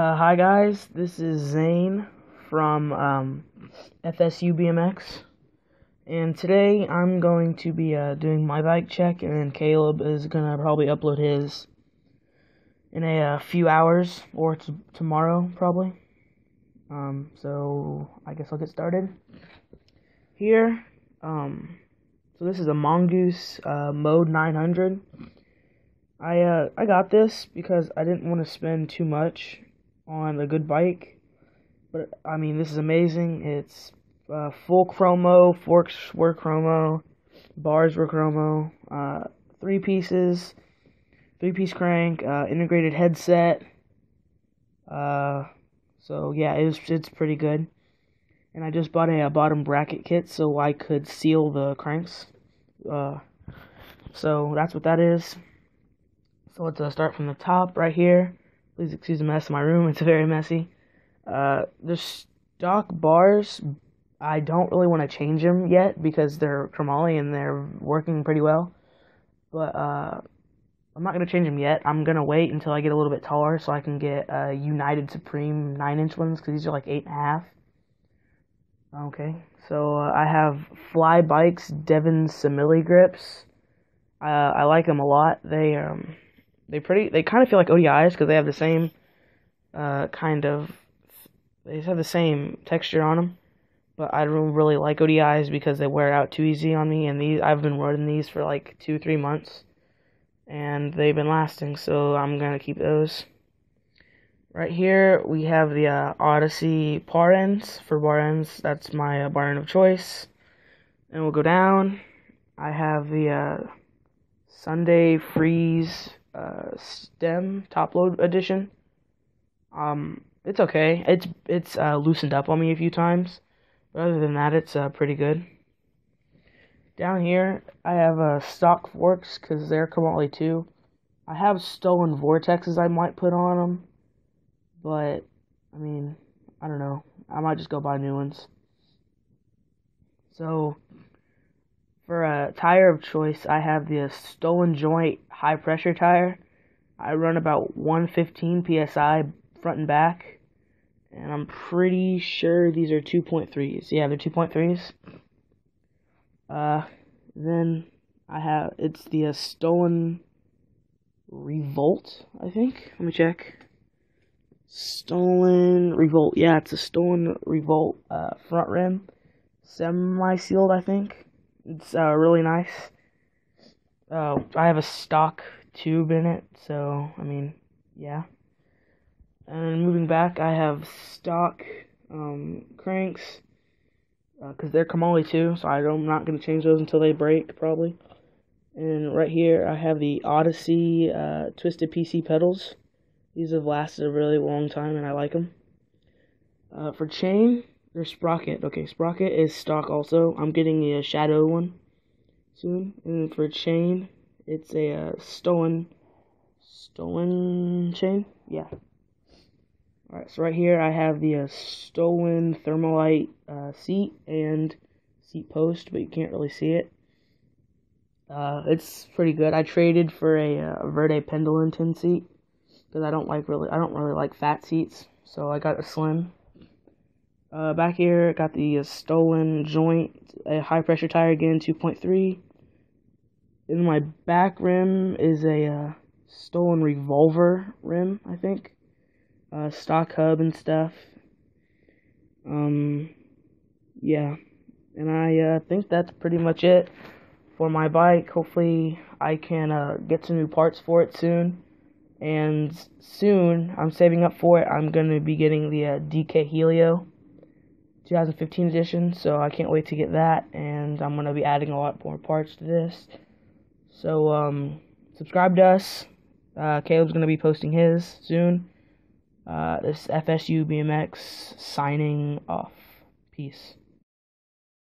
Hi guys, this is Zane from FSU BMX, and today I'm going to be doing my bike check, and then Caleb is gonna probably upload his in a few hours, or tomorrow probably. So I guess I'll get started here. So this is a Mongoose Mode 900. I got this because I didn't want to spend too much on a good bike, but I mean, this is amazing. It's full chromo, forks were chromo, bars were chromo, three piece crank, integrated headset. So yeah, it's pretty good. And I just bought a bottom bracket kit so I could seal the cranks. So that's what that is. So let's start from the top right here. Please excuse the mess in my room. It's very messy. The stock bars, I don't really want to change them yet because they're chromoly and they're working pretty well. But I'm not going to change them yet. I'm going to wait until I get a little bit taller so I can get United Supreme 9-inch ones, because these are like 8.5. Okay, so I have Fly Bikes Devon Simile grips. I like them a lot. They kind of feel like ODIs because they have the same they have the same texture on them. But I don't really like ODIs because they wear out too easy on me, and I've been riding these for like 2-3 months, and they've been lasting, so I'm gonna keep those. Right here we have the Odyssey bar ends. For bar ends, that's my bar end of choice. And we'll go down. I have the Sunday Freeze stem top load edition. It's okay. It's loosened up on me a few times, but other than that, it's pretty good. Down here, I have stock forks because they're chromoly too. I have stolen vortexes I might put on them, but I mean, I don't know. I might just go buy new ones. So for a tire of choice, I have the Stolen Joint high pressure tire. I run about 115 psi front and back, and I'm pretty sure these are 2.3s. Yeah, they're 2.3s. Then it's the Stolen Revolt, I think. Let me check. Stolen Revolt. Yeah, it's a Stolen Revolt front rim, semi-sealed, I think. It's really nice. I have a stock tube in it, so I mean, yeah. And moving back, I have stock cranks because they're chromoly too, so I'm not going to change those until they break, probably. And right here, I have the Odyssey Twisted PC pedals. These have lasted a really long time, and I like them. For chain, there's Sprocket. Okay, Sprocket is stock also. I'm getting the Shadow one soon. And for chain, it's a stolen chain. Yeah. Alright, so right here I have the stolen Thermalite seat and seat post, but you can't really see it. It's pretty good. I traded for a Verde Pendleton seat because I don't really like fat seats, so I got a slim. Back here, I got the Stolen Joint, a high pressure tire again, 2.3. In my back rim is a Stolen Revolver rim, I think. Stock hub and stuff. Yeah. And I think that's pretty much it for my bike. Hopefully I can get some new parts for it soon. And soon, I'm saving up for it. I'm going to be getting the DK Helio 2015 edition, so I can't wait to get that, and I'm going to be adding a lot more parts to this. So, subscribe to us. Caleb's going to be posting his soon. This FSU BMX signing off. Peace.